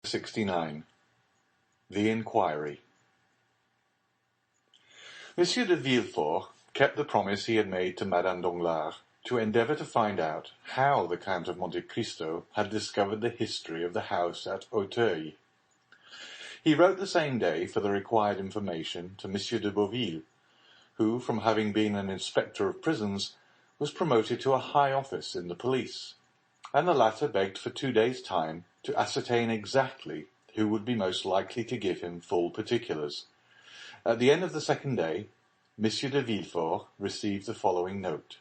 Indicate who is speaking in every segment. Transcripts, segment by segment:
Speaker 1: 69. The Inquiry. Monsieur de Villefort kept the promise he had made to Madame Danglars to endeavour to find out how the Count of Monte Cristo had discovered the history of the house at Auteuil. He wrote the same day for the required information to Monsieur de Beauville, who, from having been an inspector of prisons, was promoted to a high office in the police, and the latter begged for 2 days' time to ascertain exactly who would be most likely to give him full particulars. At the end of the second day, Monsieur de Villefort received the following note.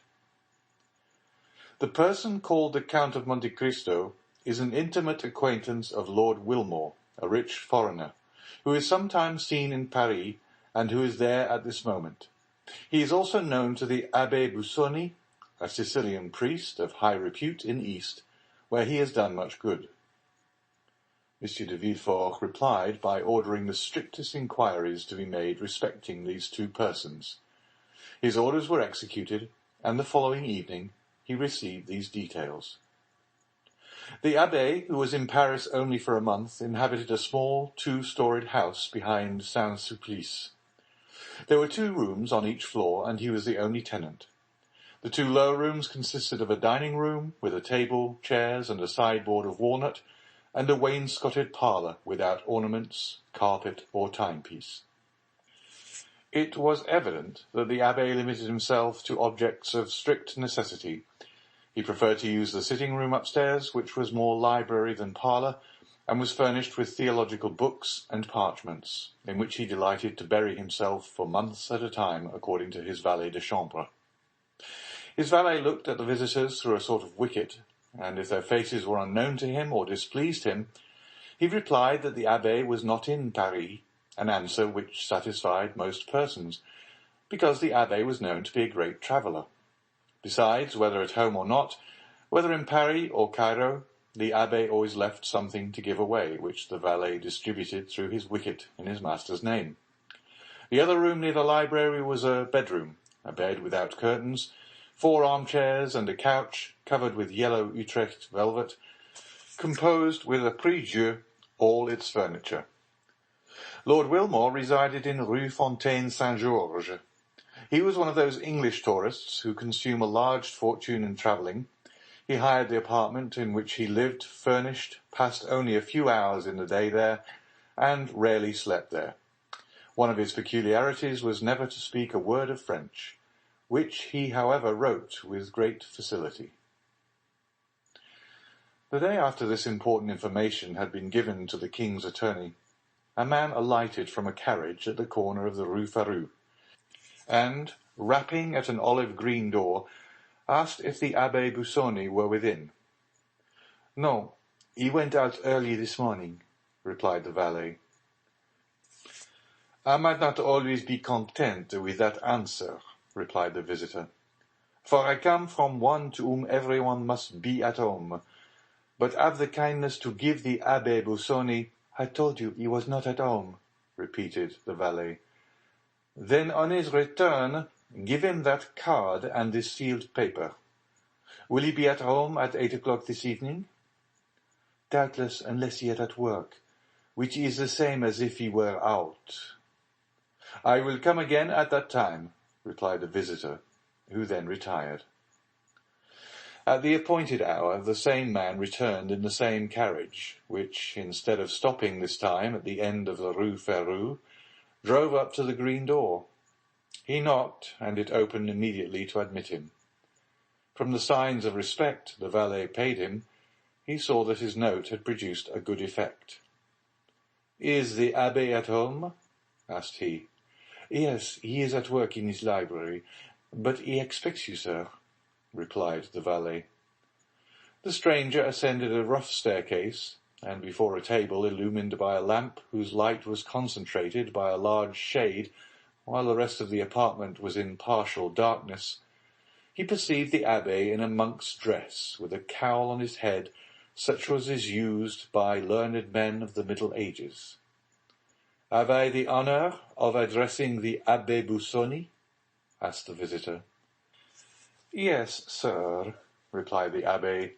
Speaker 1: The person called the Count of Monte Cristo is an intimate acquaintance of Lord Wilmore, a rich foreigner, who is sometimes seen in Paris and who is there at this moment. He is also known to the Abbé Busoni, a Sicilian priest of high repute in East, where he has done much good. Monsieur de Villefort replied by ordering the strictest inquiries to be made respecting these two persons. His orders were executed, and the following evening he received these details. The abbé, who was in Paris only for a month, inhabited a small 2-storied house behind Saint-Sulpice. There were 2 rooms on each floor, and he was the only tenant. The 2 lower rooms consisted of a dining room with a table, chairs, and a sideboard of walnut, and a wainscoted parlour without ornaments, carpet, or timepiece. It was evident that the abbé limited himself to objects of strict necessity. He preferred to use the sitting-room upstairs, which was more library than parlour, and was furnished with theological books and parchments, in which he delighted to bury himself for months at a time, according to his valet de chambre. His valet looked at the visitors through a sort of wicket, and if their faces were unknown to him or displeased him, he replied that the abbé was not in Paris, an answer which satisfied most persons, because the abbé was known to be a great traveller. Besides, whether at home or not, whether in Paris or Cairo, the abbé always left something to give away, which the valet distributed through his wicket in his master's name. The other room near the library was a bedroom, a bed without curtains, 4 armchairs and a couch covered with yellow Utrecht velvet, composed with a prie-dieu all its furniture. Lord Wilmore resided in Rue Fontaine-Saint-Georges. He was one of those English tourists who consume a large fortune in travelling. He hired the apartment in which he lived, furnished, passed only a few hours in the day there, and rarely slept there. One of his peculiarities was never to speak a word of French, which he, however, wrote with great facility. The day after this important information had been given to the king's attorney, a man alighted from a carriage at the corner of the Rue Férou, and, rapping at an olive-green door, asked if the Abbé Busoni were within. "No, he went out early this morning," replied the valet. "I might not always be content with that answer," replied the visitor, "for I come from one to whom everyone must be at home. But have the kindness to give the Abbé Busoni—" "I told you he was not at home," repeated the valet. "Then on his return, give him that card and this sealed paper. Will he be at home at 8 o'clock this evening?" "Doubtless, unless he is at work, which is the same as if he were out." "I will come again at that time," replied the visitor, who then retired. At the appointed hour, the same man returned in the same carriage, which, instead of stopping this time at the end of the Rue Férou, drove up to the green door. He knocked, and it opened immediately to admit him. From the signs of respect the valet paid him, he saw that his note had produced a good effect. "Is the abbé at home?" asked he. "Yes, he is at work in his library, but he expects you, sir," replied the valet. The stranger ascended a rough staircase, and before a table illumined by a lamp whose light was concentrated by a large shade, while the rest of the apartment was in partial darkness, he perceived the abbé in a monk's dress, with a cowl on his head, such as is used by learned men of the Middle Ages. "Have I the honour of addressing the Abbé Busoni?" asked the visitor. "Yes, sir," replied the abbé,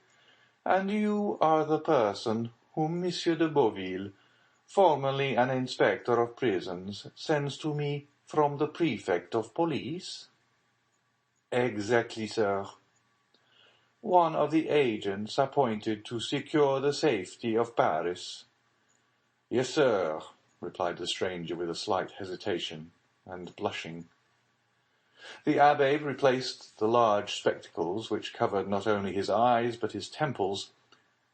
Speaker 1: "and you are the person whom Monsieur de Beauville, formerly an inspector of prisons, sends to me from the prefect of police?" "Exactly, sir." "One of the agents appointed to secure the safety of Paris?" "Yes, sir," replied the stranger with a slight hesitation, and blushing. The abbé replaced the large spectacles which covered not only his eyes but his temples,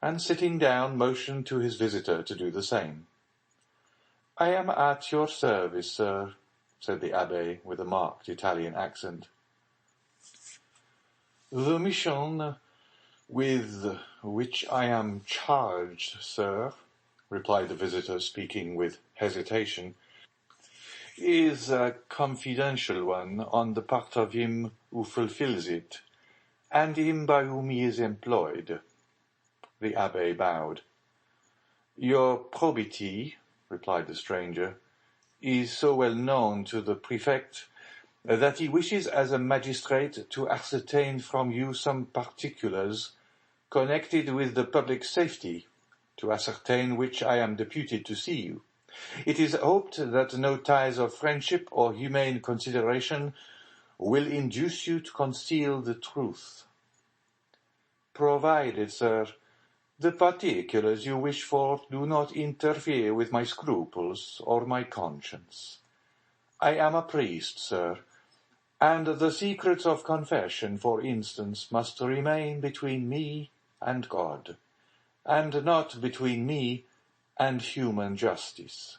Speaker 1: and sitting down motioned to his visitor to do the same. "I am at your service, sir," said the abbé with a marked Italian accent. "The mission with which I am charged, sir," replied the visitor, speaking with hesitation, "is a confidential one on the part of him who fulfills it, and him by whom he is employed." The abbé bowed. "Your probity," replied the stranger, "is so well known to the prefect that he wishes as a magistrate to ascertain from you some particulars connected with the public safety, to ascertain which I am deputed to see you. It is hoped that no ties of friendship or humane consideration will induce you to conceal the truth. Provided, sir, the particulars you wish for do not interfere with my scruples or my conscience. I am a priest, sir, and the secrets of confession, for instance, must remain between me and God, and not between me and human justice.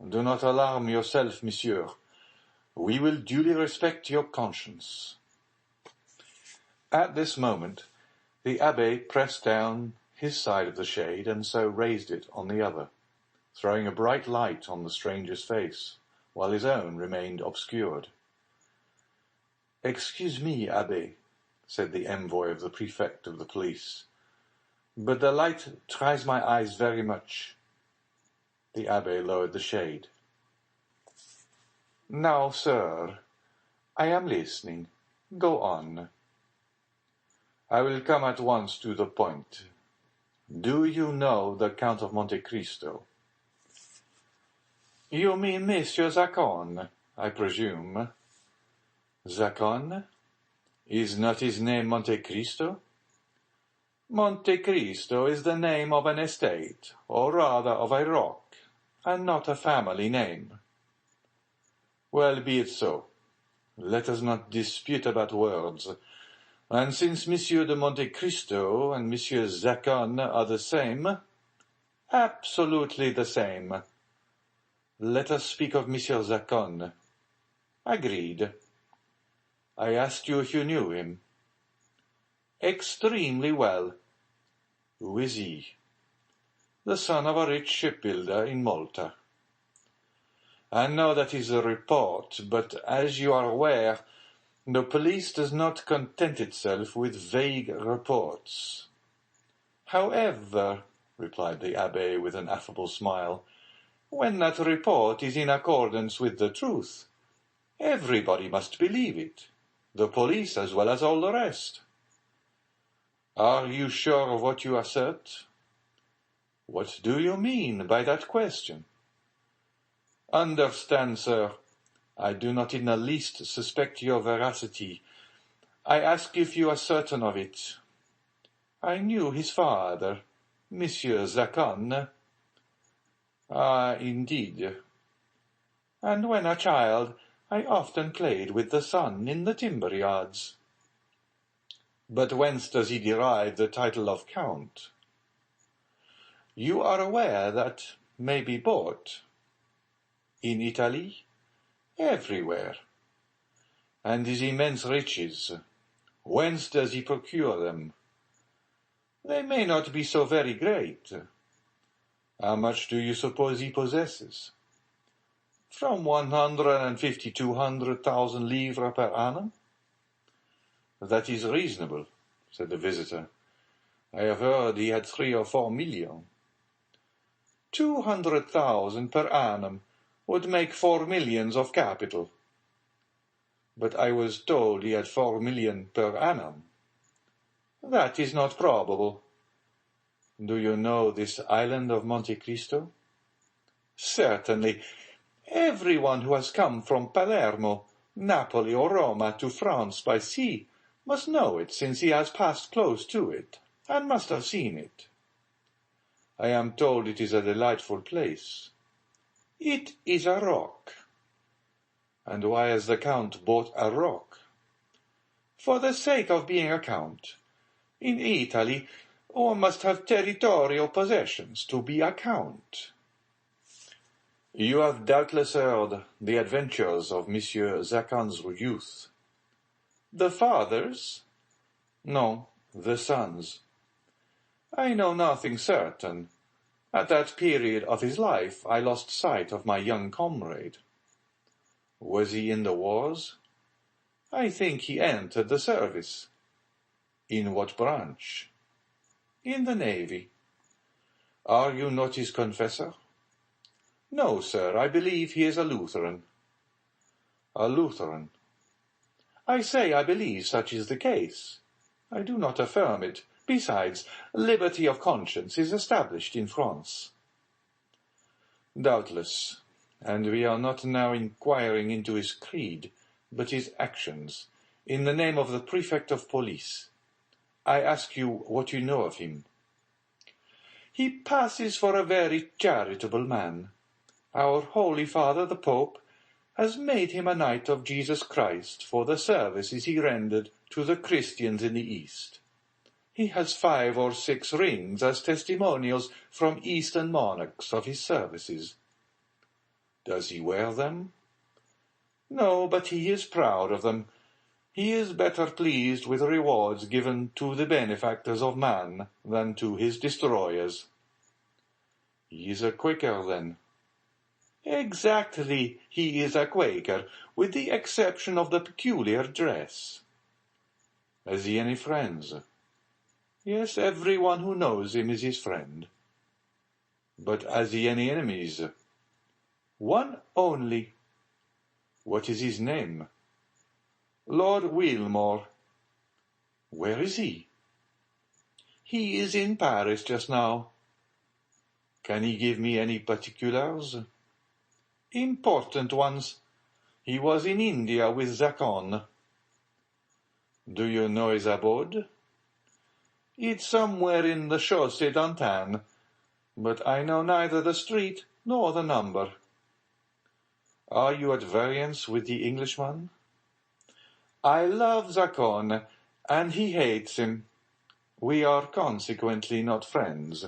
Speaker 1: Do not alarm yourself, monsieur. We will duly respect your conscience." At this moment, the abbé pressed down his side of the shade, and so raised it on the other, throwing a bright light on the stranger's face, while his own remained obscured. "Excuse me, abbé," said the envoy of the prefect of the police, "but the light tries my eyes very much." The abbé lowered the shade. "Now, sir, I am listening. Go on." "I will come at once to the point. Do you know the Count of Monte Cristo?" "You mean Monsieur Zacon, I presume." "Zacon? Is not his name Monte Cristo?" "Monte Cristo is the name of an estate, or rather of a rock, and not a family name." "Well, be it so. Let us not dispute about words. And since Monsieur de Monte Cristo and Monsieur Zacon are the same—" "Absolutely the same." "Let us speak of Monsieur Zacon." "Agreed." "I asked you if you knew him." "Extremely well." "Who is he?" "The son of a rich shipbuilder in Malta." "I know that is a report, but as you are aware, the police does not content itself with vague reports." "However," replied the abbé with an affable smile, "when that report is in accordance with the truth, everybody must believe it, the police as well as all the rest." "Are you sure of what you assert?" "What do you mean by that question?" "Understand, sir, I do not in the least suspect your veracity. I ask if you are certain of it." "I knew his father, Monsieur Zacon." "Ah, indeed." "And when a child, I often played with the son in the timber yards." "But whence does he derive the title of Count?" "You are aware that may be bought." "In Italy?" "Everywhere." "And his immense riches, whence does he procure them?" "They may not be so very great." "How much do you suppose he possesses?" "From 150 to 200,000 livres per annum." "That is reasonable," said the visitor. "I have heard he had 3 or 4 millions." 200,000 per annum would make 4 millions of capital." "But I was told he had 4 millions per annum." "That is not probable." Do you know this island of Monte Cristo? Certainly. Everyone who has come from Palermo, Napoli, or Roma to France by sea must know it, since he has passed close to it, and must have seen it. I am told it is a delightful place. It is a rock. And why has the Count bought a rock? For the sake of being a Count. In Italy, one must have territorial possessions to be a Count. You have doubtless heard the adventures of Monsieur Zacan's youth. The father's? No, the son's. I know nothing certain. At that period of his life I lost sight of my young comrade. Was he in the wars? I think he entered the service. In what branch? In the navy. Are you not his confessor? No, sir, I believe he is a Lutheran. A Lutheran. I say I believe such is the case. I do not affirm it. Besides, liberty of conscience is established in France. Doubtless, and we are not now inquiring into his creed, but his actions, in the name of the prefect of police. I ask you what you know of him. He passes for a very charitable man. Our Holy Father, the Pope, has made him a knight of Jesus Christ for the services he rendered to the Christians in the East. He has 5 or 6 rings as testimonials from Eastern monarchs of his services. Does he wear them? No, but he is proud of them. He is better pleased with rewards given to the benefactors of man than to his destroyers. He is a Quaker, then? Exactly, he is a Quaker, with the exception of the peculiar dress. Has he any friends? Yes, everyone who knows him is his friend. But has he any enemies? One only. What is his name? Lord Wilmore. Where is he? He is in Paris just now. Can he give me any particulars? Important ones. He was in India with Zacan. Do you know his abode? It's somewhere in the Chaussée d'Antin, but I know neither the street nor the number. Are you at variance with the Englishman? I love Zacan, and he hates him. We are consequently not friends.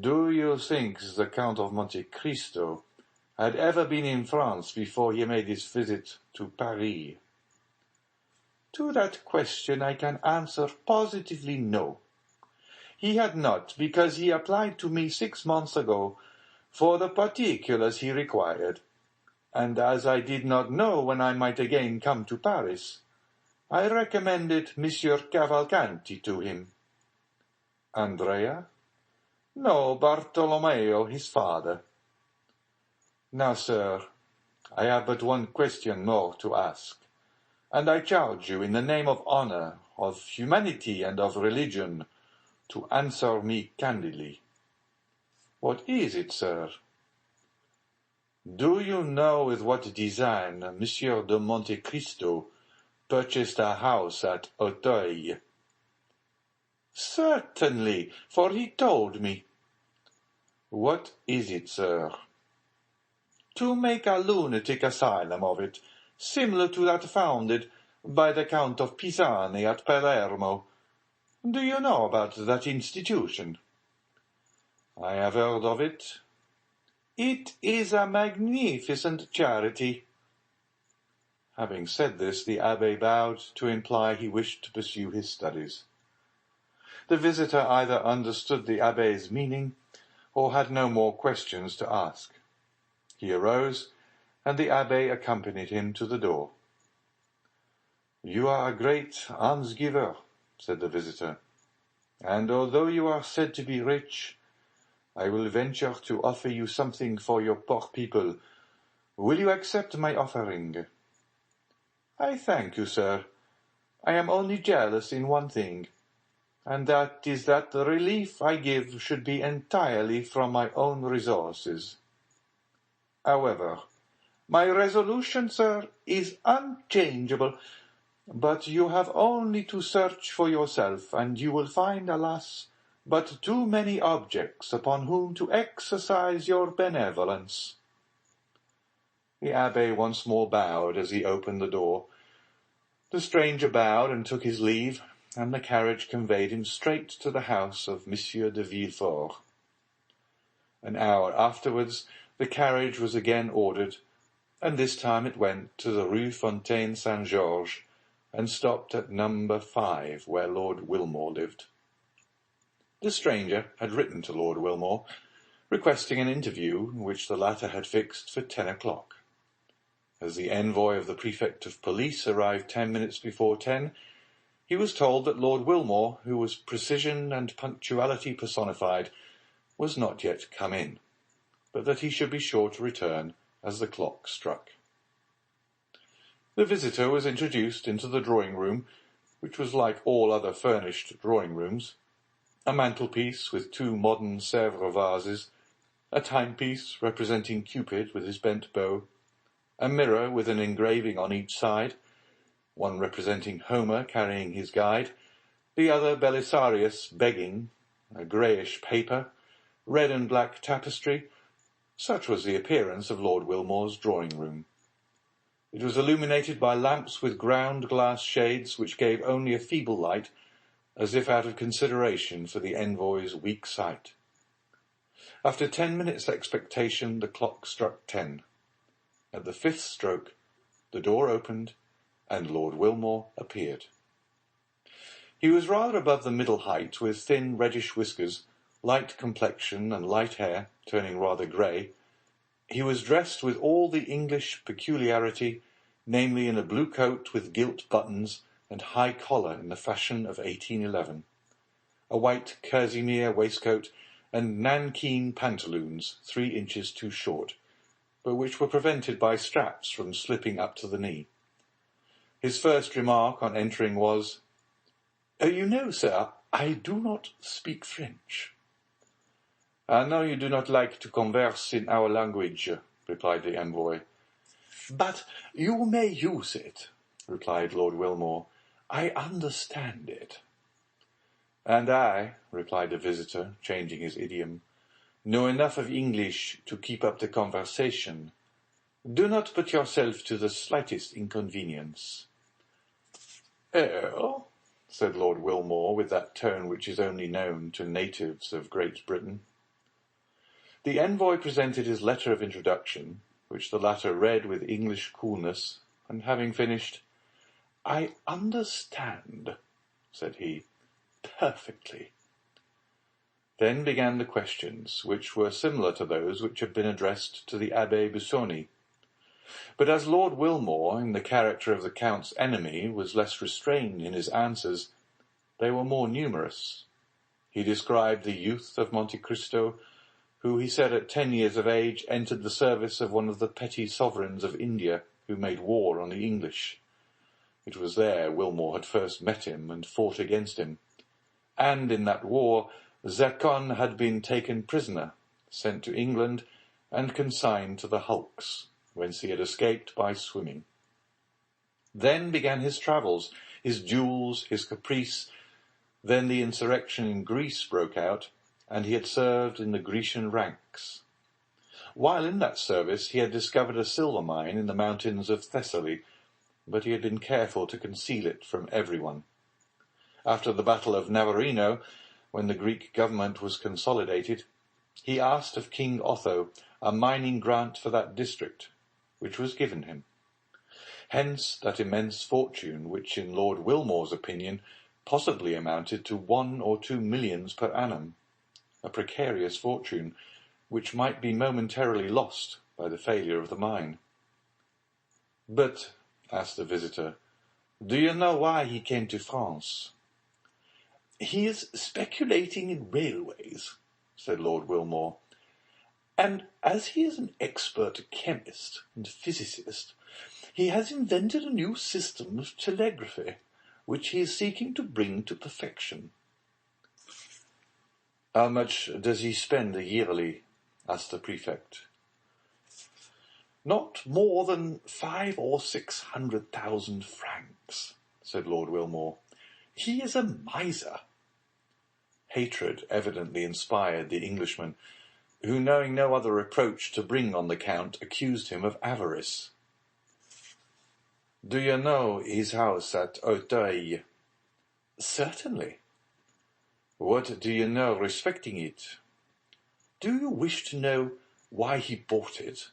Speaker 1: Do you think the Count of Monte Cristo had ever been in France before he made his visit to Paris? To that question I can answer positively no. He had not, because he applied to me 6 months ago for the particulars he required, and as I did not know when I might again come to Paris, I recommended Monsieur Cavalcanti to him. Andrea? No, Bartolomeo, his father. Now, sir, I have but one question more to ask, and I charge you in the name of honor, of humanity, and of religion, to answer me candidly. What is it, sir? Do you know with what design Monsieur de Monte Cristo purchased a house at Auteuil? Certainly, for he told me. What is it, sir? To make a lunatic asylum of it, similar to that founded by the Count of Pisani at Palermo. Do you know about that institution? I have heard of it. It is a magnificent charity. Having said this, the abbé bowed to imply he wished to pursue his studies. The visitor either understood the abbé's meaning or had no more questions to ask. He arose, and the abbé accompanied him to the door. You are a great almsgiver, said the visitor, and although you are said to be rich, I will venture to offer you something for your poor people. Will you accept my offering? I thank you, sir. I am only jealous in one thing. and that is that the relief I give should be entirely from my own resources. However, my resolution, sir, is unchangeable, but you have only to search for yourself, and you will find, alas, but too many objects upon whom to exercise your benevolence." The abbé once more bowed as he opened the door. The stranger bowed and took his leave, and the carriage conveyed him straight to the house of Monsieur de Villefort. An hour afterwards the carriage was again ordered, and this time it went to the Rue Fontaine Saint-Georges, and stopped at number 5, where Lord Wilmore lived. The stranger had written to Lord Wilmore, requesting an interview, which the latter had fixed for 10 o'clock. As the envoy of the prefect of police arrived 10 minutes before 10, he was told that Lord Wilmore, who was precision and punctuality personified, was not yet come in, but that he should be sure to return as the clock struck. The visitor was introduced into the drawing-room, which was like all other furnished drawing-rooms. A mantelpiece with 2 modern Sèvres vases, a timepiece representing Cupid with his bent bow, a mirror with an engraving on each side, one representing Homer carrying his guide, the other Belisarius begging, a greyish paper, red and black tapestry. Such was the appearance of Lord Wilmore's drawing-room. It was illuminated by lamps with ground-glass shades which gave only a feeble light, as if out of consideration for the envoy's weak sight. After 10 minutes' expectation, the clock struck 10. At the 5th stroke, the door opened, and Lord Wilmore appeared. He was rather above the middle height, with thin reddish whiskers, light complexion, and light hair, turning rather grey. He was dressed with all the English peculiarity, namely in a blue coat with gilt buttons, and high collar in the fashion of 1811, a white kerseymere waistcoat, and nankeen pantaloons 3 inches too short, but which were prevented by straps from slipping up to the knee. His first remark on entering was, "You know, sir, I do not speak French." "I know you do not like to converse in our language," replied the envoy. "But you may use it," replied Lord Wilmore. "I understand it." "And I," replied the visitor, changing his idiom, "know enough of English to keep up the conversation. Do not put yourself to the slightest inconvenience." "Oh," said Lord Wilmore, with that tone which is only known to natives of Great Britain. The envoy presented his letter of introduction, which the latter read with English coolness, and having finished, "I understand," said he, "perfectly." Then began the questions, which were similar to those which had been addressed to the Abbé Busoni. But as Lord Wilmore, in the character of the Count's enemy, was less restrained in his answers, they were more numerous. He described the youth of Monte Cristo, who, he said, at 10 years of age, entered the service of one of the petty sovereigns of India, who made war on the English. It was there Wilmore had first met him and fought against him, and in that war Zacon had been taken prisoner, sent to England, and consigned to the hulks, whence he had escaped by swimming. Then began his travels, his duels, his caprice. Then the insurrection in Greece broke out, and he had served in the Grecian ranks. While in that service he had discovered a silver mine in the mountains of Thessaly, but he had been careful to conceal it from everyone. After the battle of Navarino, when the Greek government was consolidated, he asked of King Otho a mining grant for that district, which was given him. Hence that immense fortune which, in Lord Wilmore's opinion, possibly amounted to 1 or 2 millions per annum, a precarious fortune, which might be momentarily lost by the failure of the mine. "But," asked the visitor, "do you know why he came to France?" "He is speculating in railways," said Lord Wilmore, "and as he is an expert chemist and physicist, he has invented a new system of telegraphy, which he is seeking to bring to perfection. How much does he spend yearly? Asked the prefect. Not more than 500,000 or 600,000 francs, said Lord Wilmore. He is a miser. Hatred evidently inspired the Englishman, who, knowing no other reproach to bring on the Count, accused him of avarice. Do you know his house at Auteuil? Certainly. What do you know respecting it? Do you wish to know why he bought it?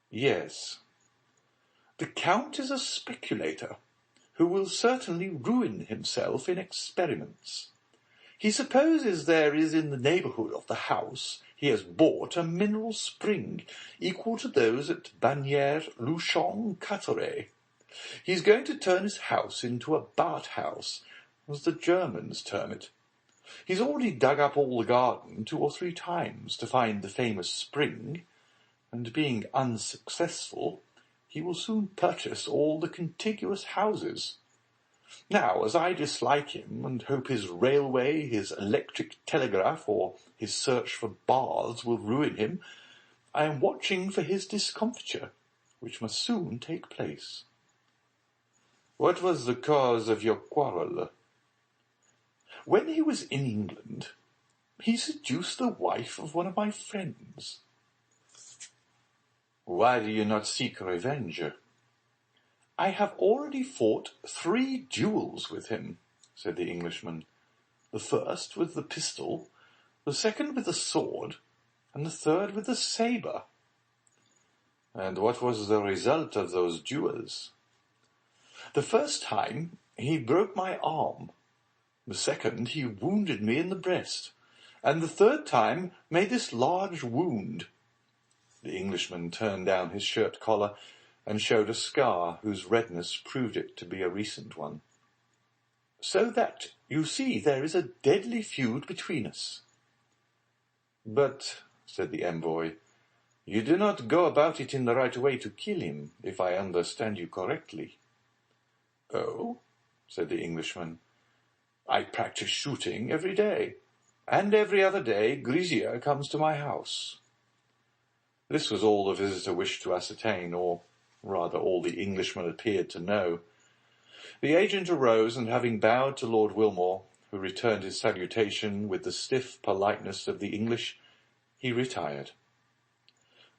Speaker 1: Yes. The Count is a speculator, who will certainly ruin himself in experiments. He supposes there is in the neighbourhood of the house he has bought a mineral spring equal to those at Bagnères-Luchon-Carteret. He is going to turn his house into a bath-house, as the Germans term it. He's already dug up all the garden 2 or 3 times to find the famous spring, and being unsuccessful, he will soon purchase all the contiguous houses. Now, as I dislike him, and hope his railway, his electric telegraph, or his search for baths will ruin him, I am watching for his discomfiture, which must soon take place. What was the cause of your quarrel? When he was in England, he seduced the wife of one of my friends. Why do you not seek revenge? I have already fought 3 duels with him, said the Englishman. The first with the pistol, the second with the sword, and the third with the sabre. And what was the result of those duels? The first time he broke my arm, the second he wounded me in the breast, and the third time made this large wound. The Englishman turned down his shirt collar and showed a scar whose redness proved it to be a recent one. So that, you see, there is a deadly feud between us. But, said the envoy, you do not go about it in the right way to kill him, if I understand you correctly. Oh, said the Englishman, I practice shooting every day, and every other day Grisier comes to my house. This was all the visitor wished to ascertain, or rather all the Englishman appeared to know. The agent arose, and having bowed to Lord Wilmore, who returned his salutation with the stiff politeness of the English, he retired.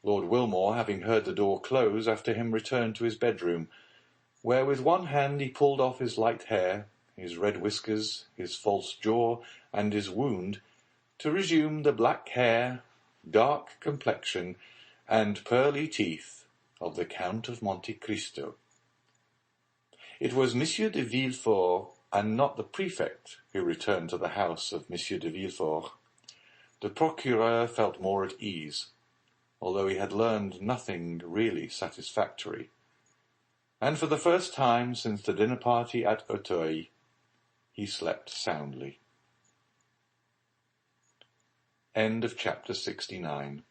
Speaker 1: Lord Wilmore, having heard the door close after him, returned to his bedroom, where with one hand he pulled off his light hair, his red whiskers, his false jaw, and his wound, to resume the black hair, dark complexion, and pearly teeth of the Count of Monte Cristo. It was Monsieur de Villefort, and not the prefect, who returned to the house of Monsieur de Villefort. The procureur felt more at ease, although he had learned nothing really satisfactory, and for the first time since the dinner party at Auteuil, he slept soundly. End of chapter 69.